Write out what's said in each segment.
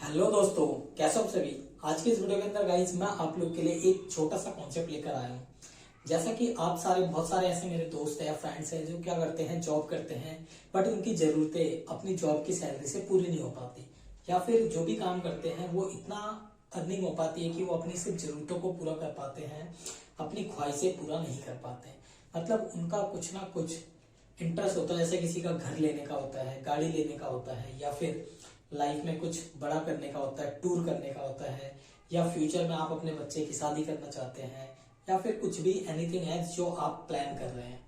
Hello दोस्तों, कैसे हो सभी। आज के इस वीडियो के अंदर गाइस मैं आप लोग के लिए एक छोटा सा कॉन्सेप्ट लेकर आया हूँ। जैसा कि आप सारे बहुत सारे ऐसे मेरे दोस्त हैं या फ्रेंड्स हैं जो क्या करते हैं, जॉब करते हैं, बट उनकी जरूरतें अपनी जॉब की सैलरी से पूरी नहीं हो पाती, या फिर जो भी काम करते हैं वो इतना अर्निंग हो पाती है कि वो अपनी सिर्फ जरूरतों को पूरा कर पाते हैं, अपनी ख्वाहिशें पूरा नहीं कर पाते। मतलब उनका कुछ ना कुछ इंटरेस्ट होता है, जैसे किसी का घर लेने का होता है, गाड़ी लेने का होता है, या फिर लाइफ में कुछ बड़ा करने का होता है, टूर करने का होता है, या फ्यूचर में आप अपने बच्चे की शादी करना चाहते हैं, या फिर कुछ भी एनीथिंग एल्स जो आप प्लान कर रहे हैं।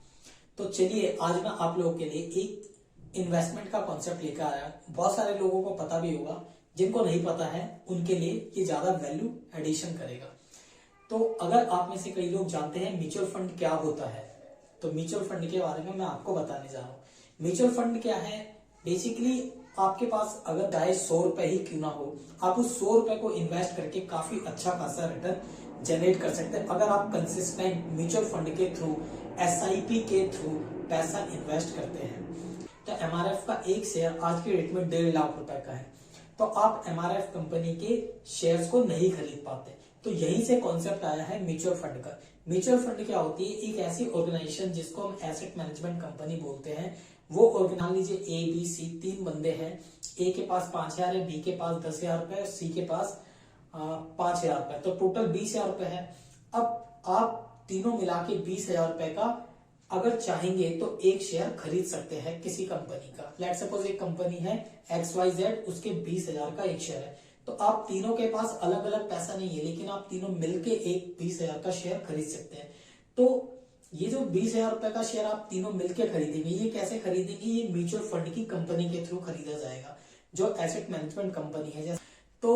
तो चलिए आज मैं आप लोगों के लिए एक इन्वेस्टमेंट का कॉन्सेप्ट लेकर आया। बहुत सारे लोगों को पता भी होगा, जिनको नहीं पता है उनके लिए ये ज्यादा वैल्यू एडिशन करेगा। तो अगर आप में से कई लोग जानते हैं म्यूचुअल फंड क्या होता है, तो म्यूचुअल फंड के बारे में मैं आपको बताने जा रहा हूँ। म्यूचुअल फंड क्या है? बेसिकली आपके पास अगर चाहे 100 रुपए ही क्यों ना हो, आप उस 100 रुपए को इन्वेस्ट करके काफी अच्छा खासा रिटर्न जनरेट कर सकते हैं अगर आप कंसिस्टेंट म्यूचुअल फंड के थ्रू, एसआईपी के थ्रू पैसा इन्वेस्ट करते हैं। तो एमआरएफ का एक शेयर आज की डेट में 1.5 लाख रुपए का है, तो आप एमआरएफ कंपनी के शेयर्स को नहीं खरीद पाते। तो यहीं से कॉन्सेप्ट आया है म्यूचुअल फंड का। म्यूचुअल फंड क्या होती है? एक ऐसी ऑर्गेनाइजेशन जिसको हम एसेट मैनेजमेंट कंपनी बोलते हैं। वो मान लीजिए ए बी सी 3 बंदे हैं, ए के पास 5,000 है, बी के पास 10,000 रुपए, सी के पास 5,000 रुपए, तो टोटल 20,000 रुपए है। अब आप तीनों मिला के 20,000 रुपए का अगर चाहेंगे तो एक शेयर खरीद सकते हैं किसी कंपनी का। लेट सपोज एक कंपनी है XYZ, उसके 20,000 का एक शेयर है, तो आप तीनों के पास अलग अलग पैसा नहीं है, लेकिन आप तीनों मिलके एक 20,000 का शेयर खरीद सकते हैं। तो ये जो 20,000 रुपए का शेयर आप तीनों मिलके खरीदेंगे, ये कैसे खरीदेंगे? ये म्यूचुअल फंड की कंपनी के थ्रू खरीदा जाएगा, जो एसेट मैनेजमेंट कंपनी है। जैसे तो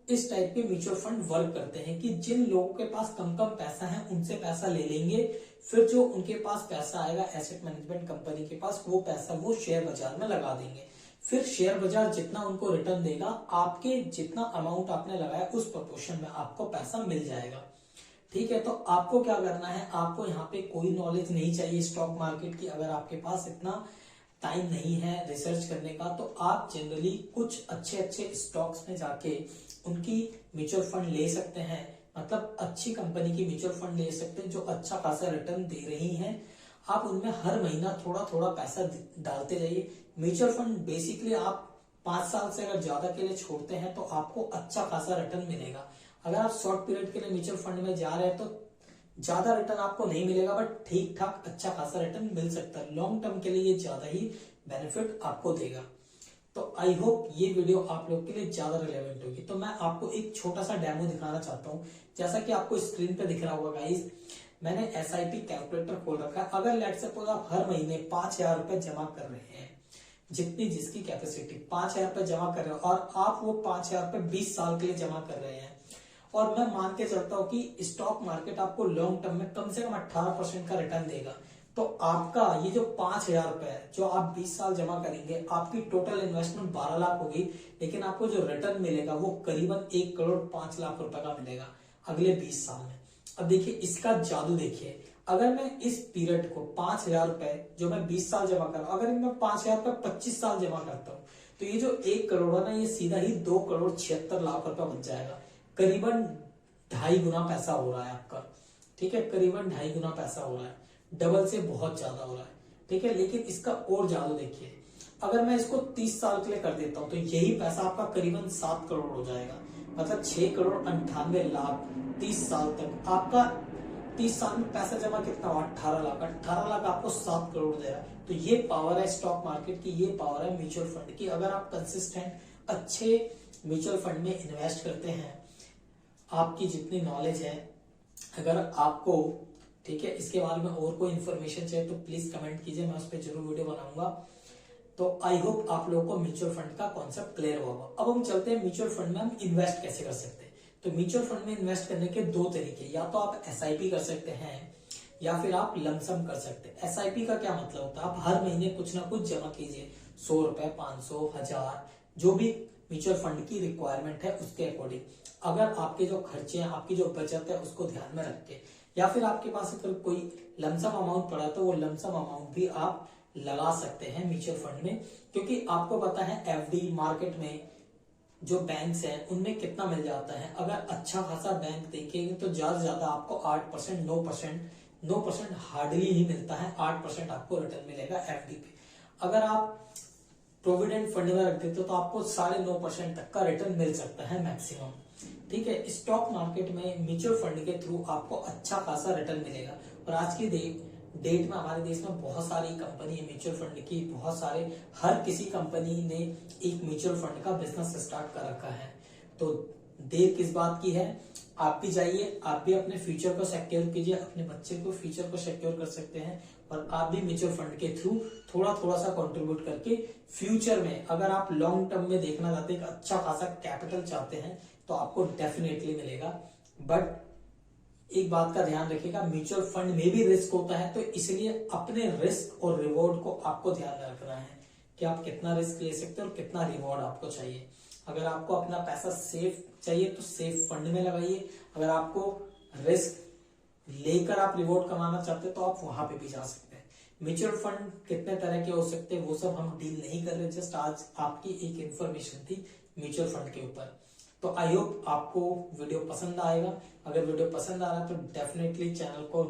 इस टाइप के म्यूचुअल फंड वर्क करते हैं कि जिन लोगों के पास कम कम पैसा है उनसे पैसा ले लेंगे, फिर जो उनके पास पैसा आएगा एसेट मैनेजमेंट कंपनी के पास, वो पैसा वो शेयर बाजार में लगा देंगे। फिर शेयर बाजार जितना उनको रिटर्न देगा, आपके जितना अमाउंट आपने लगाया उस प्रोपोर्शन में आपको पैसा मिल जाएगा। ठीक है, तो आपको क्या करना है? आपको यहाँ पे कोई नॉलेज नहीं चाहिए स्टॉक मार्केट की। अगर आपके पास इतना टाइम नहीं है रिसर्च करने का, तो आप जनरली कुछ अच्छे अच्छे स्टॉक्स में जाके उनकी म्यूचुअल फंड ले सकते हैं। मतलब अच्छी कंपनी की म्यूचुअल फंड ले सकते हैं जो अच्छा खासा रिटर्न दे रही हैं। आप उनमें हर महीना थोड़ा थोड़ा पैसा डालते जाइए। म्यूचुअल फंड बेसिकली आप 5 साल से अगर ज्यादा के लिए छोड़ते हैं तो आपको अच्छा खासा रिटर्न मिलेगा। अगर आप शॉर्ट पीरियड के लिए म्यूचुअल फंड में जा रहे हैं तो ज्यादा रिटर्न आपको नहीं मिलेगा, बट ठीक ठाक अच्छा खासा रिटर्न मिल सकता है। लॉन्ग टर्म के लिए ये ज्यादा ही बेनिफिट आपको देगा। तो आई होप ये वीडियो आप लोग के लिए ज्यादा रिलेवेंट होगी। तो मैं आपको एक छोटा सा डेमो दिखाना चाहता हूँ। जैसा कि आपको स्क्रीन पे दिख रहा होगा गाइस, मैंने एसआईपी कैलकुलेटर खोल रखा है। अगर लेट सपोज आप हर महीने 5,000 रुपए जमा कर रहे हैं, जितनी जिसकी कैपेसिटी 5,000 रुपए जमा कर रहे हो, और आप वो 5,000 रुपए 20 साल के लिए जमा कर रहे हैं, और मैं मान के चलता हूं कि स्टॉक मार्केट आपको लॉन्ग टर्म में कम से कम 18% का रिटर्न देगा, तो आपका ये जो 5,000 रुपए है जो आप 20 साल जमा करेंगे, आपकी टोटल इन्वेस्टमेंट 12 लाख होगी, लेकिन आपको जो रिटर्न मिलेगा वो करीबन 1,05,00,000 रुपए का मिलेगा अगले 20 साल में। अब देखिए इसका जादू देखिए। अगर मैं इस पीरियड को 5,000 रुपए जो मैं 20 साल जमा कर रहा हूं, अगर मैं 5,000 रुपए 25 साल जमा करता हूं, तो ये जो 1 करोड़ है ना, ये सीधा ही 2,76,00,000 रुपए बन जाएगा। करीबन 2.5 गुना पैसा हो रहा है आपका। ठीक है, करीबन 2.5 गुना पैसा हो रहा है, डबल से बहुत ज्यादा हो रहा है। ठीक है, लेकिन इसका और जादू देखिए। अगर मैं इसको 30 साल के लिए कर देता हूं तो यही पैसा आपका करीबन 7 करोड़ हो जाएगा। मतलब 6,98,00,000 30 साल तक आपका। 30 साल में पैसा जमा कितना हुआ? 18 लाख। 18 लाख आपको 7 करोड़ दे रहा है। तो ये पावर है स्टॉक मार्केट की, ये पावर है म्यूचुअल फंड की। अगर आप कंसिस्टेंट अच्छे म्यूचुअल फंड में इन्वेस्ट करते हैं, आपकी जितनी नॉलेज है, अगर आपको ठीक है इसके बारे में और कोई इन्फॉर्मेशन चाहिए तो प्लीज कमेंट कीजिए, मैं उस पर जरूर वीडियो बनाऊंगा। तो आई होप आप लोगों को म्यूचुअल फंड का कॉन्सेप्ट क्लियर होगा। अब हम चलते हैं म्यूचुअल फंड में हम इन्वेस्ट कैसे कर सकते हैं। तो म्यूचुअल फंड में इन्वेस्ट करने के 2 तरीके, या तो आप एसआईपी कर सकते हैं या फिर आप लमसम कर सकते हैं। एसआईपी का क्या मतलब होता है? आप हर महीने कुछ ना कुछ जमा कीजिए, 100 रुपए, 500, 1000, जो भी म्यूचुअल फंड की रिक्वायरमेंट है उसके अकॉर्डिंग। अगर आपके जो खर्चे हैं, आपकी जो बचत है उसको ध्यान में रख के, या फिर आपके पास अगर कोई लमसम अमाउंट पड़ा तो वो लमसम अमाउंट भी आप लगा सकते हैं म्यूचुअल फंड में। क्योंकि आपको पता है एफडी मार्केट में जो बैंक्स हैं उनमें कितना मिल जाता है। अगर अच्छा खासा बैंक देखेंगे तो ज्यादा से ज्यादा आपको 8%, 9% हार्डली ही मिलता है। 8% आपको रिटर्न मिलेगा एफडी पे। अगर आप प्रोविडेंट फंड में रख देते हो तो आपको 9.5% तक का रिटर्न मिल सकता है मैक्सिमम। ठीक है, स्टॉक मार्केट में म्यूचुअल फंड के थ्रू आपको अच्छा खासा रिटर्न मिलेगा। और आज की डेट में हमारे देश में बहुत सारी कंपनी है म्यूचुअल फंड की, बहुत सारे, हर किसी कंपनी ने एक म्यूचुअल फंड का बिजनेस स्टार्ट कर रखा है। तो देर किस बात की है, आप भी जाइए, आप भी अपने फ्यूचर को सिक्योर कीजिए, अपने बच्चे को फ्यूचर को सिक्योर कर सकते हैं। और आप भी म्यूचुअल फंड के थ्रू थोड़ा थोड़ा सा कंट्रीब्यूट करके फ्यूचर में, अगर आप लॉन्ग टर्म में देखना चाहते हैं, अच्छा खासा कैपिटल चाहते हैं, तो आपको डेफिनेटली मिलेगा। बट एक बात का ध्यान रखिएगा, म्यूचुअल फंड में भी रिस्क होता है, तो इसलिए अपने रिस्क और रिवॉर्ड को आपको ध्यान में रखना है कि आप कितना रिस्क ले सकते हैं और कितना रिवॉर्ड आपको चाहिए। अगर आपको अपना पैसा सेफ चाहिए तो सेफ फंड में लगाइए। अगर आपको रिस्क लेकर आप रिवॉर्ड कमाना चाहते हैं तो आप वहां पे भी जा सकते हैं। म्यूचुअल फंड कितने तरह के हो सकते हैं वो सब हम डील नहीं कर रहे, जस्ट आज आपकी एक इंफॉर्मेशन थी म्यूचुअल फंड के ऊपर। तो आई होप आपको वीडियो पसंद आएगा। अगर वीडियो पसंद आ रहा है तो डेफिनेटली चैनल को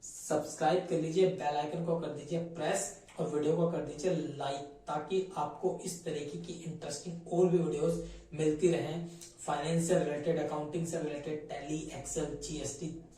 सब्सक्राइब कर लीजिए, बेल आइकन को कर दीजिए प्रेस और वीडियो को कर दीजिए लाइक, ताकि आपको इस तरीके की इंटरेस्टिंग और भी वीडियोस मिलती रहें, फाइनेंस से रिलेटेड, अकाउंटिंग से रिलेटेड, टैली, एक्सेल, जीएसटी